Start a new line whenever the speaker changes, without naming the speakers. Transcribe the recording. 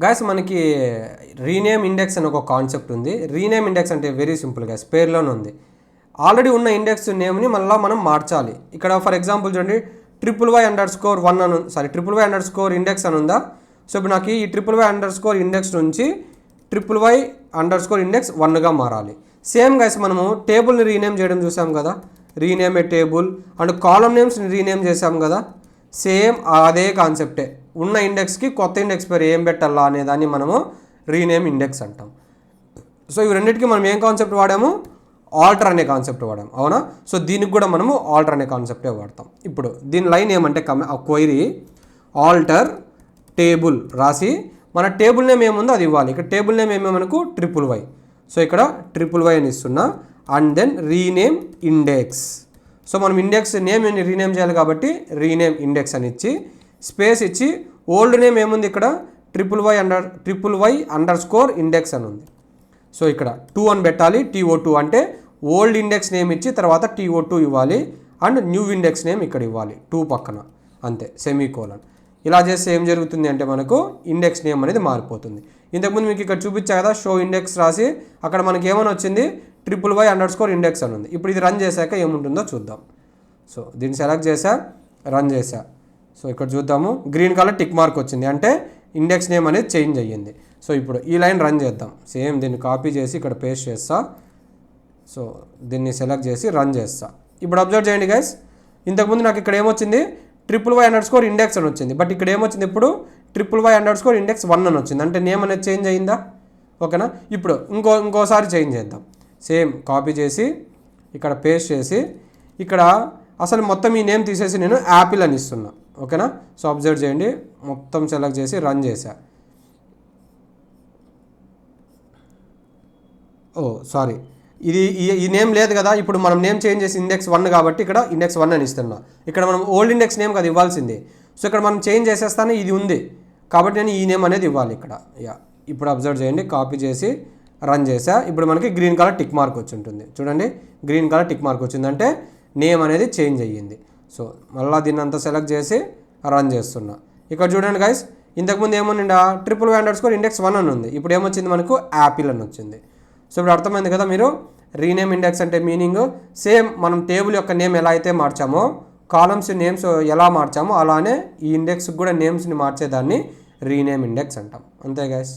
Guys మనకి rename index అని ఒక కాన్సెప్ట్ ఉంది. రీనేమ్ ఇండెక్స్ అంటే వెరీ సింపుల్ గాయస్, పేరులోనే ఉంది. ఆల్రెడీ ఉన్న ఇండెక్స్ నేమ్ని మళ్ళీ మనం మార్చాలి. ఇక్కడ ఫర్ ఎగ్జాంపుల్ చూడండి, YY_1 అని YY_ ఇండెక్స్ అని ఉందా. సో ఇప్పుడు నాకు ఈ YY_ ఇండెక్స్ నుంచి YY_ 1గా మారాలి. సేమ్ గైస్ మనము టేబుల్ని రీనేమ్ చేయడం చూసాం కదా, rename a table and column నేమ్స్ని రీనేమ్ చేసాం కదా. సేమ్ అదే కాన్సెప్టే, ఉన్న ఇండెక్స్కి కొత్త ఇండెక్స్ పేరు ఏం పెట్టాలా అనే దాన్ని మనము రీనేమ్ ఇండెక్స్ అంటాం. సో ఇవి రెండింటికి మనం ఏం కాన్సెప్ట్ వాడాము, ఆల్టర్ అనే కాన్సెప్ట్ వాడాము, అవునా. సో దీనికి కూడా మనము ఆల్టర్ అనే కాన్సెప్టే వాడతాం. ఇప్పుడు దీని లైన్ ఏమంటే క్వైరీ ఆల్టర్ టేబుల్ రాసి మన టేబుల్ నేమ్ ఏముందో అది ఇవ్వాలి. ఇక్కడ టేబుల్ నేమ్ ఏమో మనకు YY. సో ఇక్కడ YY అని ఇస్తున్నా and then rename index. So మనం ఇండెక్స్ నేమ్ రీనేమ్ చేయాలి కాబట్టి రీనేమ్ ఇండెక్స్ అని ఇచ్చి స్పేస్ ఇచ్చి ఓల్డ్ నేమ్ ఏముంది ఇక్కడ YY_ ఇండెక్స్ అని ఉంది. సో ఇక్కడ 2 అని పెట్టాలి, TO2 అంటే ఓల్డ్ ఇండెక్స్ నేమ్ ఇచ్చి తర్వాత TO2 ఇవ్వాలి అండ్ న్యూ ఇండెక్స్ నేమ్ ఇక్కడ ఇవ్వాలి 2 పక్కన, అంతే సెమీకోలన్. ఇలా చేస్తే ఏం జరుగుతుంది అంటే మనకు ఇండెక్స్ నేమ్ అనేది మారిపోతుంది. ఇంతకుముందు మీకు ఇక్కడ చూపించా కదా, షో ఇండెక్స్ రాసి అక్కడ మనకి ఏమని వచ్చింది YY_ ఇండెక్స్ అని ఉంది. ఇప్పుడు ఇది రన్ చేశాక ఏముంటుందో చూద్దాం. సో దీన్ని సెలెక్ట్ చేసా, రన్ చేశా. సో ఇక్కడ చూద్దాము, గ్రీన్ కలర్ టిక్ మార్క్ వచ్చింది, అంటే ఇండెక్స్ నేమ్ అనేది చేంజ్ అయ్యింది. సో ఇప్పుడు ఈ లైన్ రన్ చేద్దాం. సేమ్ దీన్ని కాపీ చేసి ఇక్కడ పేస్ట్ చేస్తా. సో దీన్ని సెలెక్ట్ చేసి రన్ చేస్తా. ఇప్పుడు అబ్జర్వ్ చేయండి గైస్, ఇంతకుముందు నాకు ఇక్కడ ఏమొచ్చింది YY_ ఇండెక్స్ అని వచ్చింది, బట్ ఇక్కడ ఏమొచ్చింది ఇప్పుడు YY_ ఇండెక్స్ 1 అని వచ్చింది, అంటే నేమ్ అనేది చేంజ్ అయ్యిందా. ఓకేనా. ఇప్పుడు ఇంకోసారి చేంజ్ చేద్దాం. సేమ్ కాపీ చేసి ఇక్కడ పేస్ట్ చేసి ఇక్కడ అసలు మొత్తం ఈ నేమ్ తీసేసి నేను యాపిల్ అని ఇస్తున్నా. ఓకేనా. సో అబ్జర్వ్ చేయండి, మొత్తం సెలెక్ట్ చేసి రన్ చేశా. సారీ, ఈ నేమ్ లేదు కదా. ఇప్పుడు మనం నేమ్ చేంజ్ చేసి ఇండెక్స్ 1 కాబట్టి ఇక్కడ ఇండెక్స్ 1 అని ఇస్తున్నా. ఇక్కడ మనం ఓల్డ్ ఇండెక్స్ నేమ్ కదా ఇవ్వాల్సింది. సో ఇక్కడ మనం చేంజ్ చేసేస్తాను, ఇది ఉంది కాబట్టి నేను ఈ నేమ్ అనేది ఇవ్వాలి ఇక్కడ. ఇప్పుడు అబ్జర్వ్ చేయండి, కాపీ చేసి రన్ చేసా. ఇప్పుడు మనకి గ్రీన్ కలర్ టిక్ మార్క్ వచ్చి ఉంటుంది చూడండి, గ్రీన్ కలర్ టిక్ మార్క్ వచ్చిందంటే నేమ్ అనేది చేంజ్ అయ్యింది. సో మళ్ళీ దీన్ని అంతా సెలెక్ట్ చేసి రన్ చేస్తున్నా. ఇక్కడ చూడండి గైస్, ఇంతకుముందు ఏముందా YY_ ఇండెక్స్ 1 అని ఉంది, ఇప్పుడు ఏమొచ్చింది మనకు యాపిల్ అని వచ్చింది. సో ఇప్పుడు అర్థమైంది కదా మీరు, రీనేమ్ ఇండెక్స్ అంటే మీనింగ్ సేమ్ మనం టేబుల్ యొక్క నేమ్ ఎలా అయితే మార్చామో, కాలమ్స్ నేమ్స్ ఎలా మార్చామో అలానే ఈ ఇండెక్స్కి కూడా నేమ్స్ని మార్చేదాన్ని రీనేమ్ ఇండెక్స్ అంటాం. అంతే గైస్.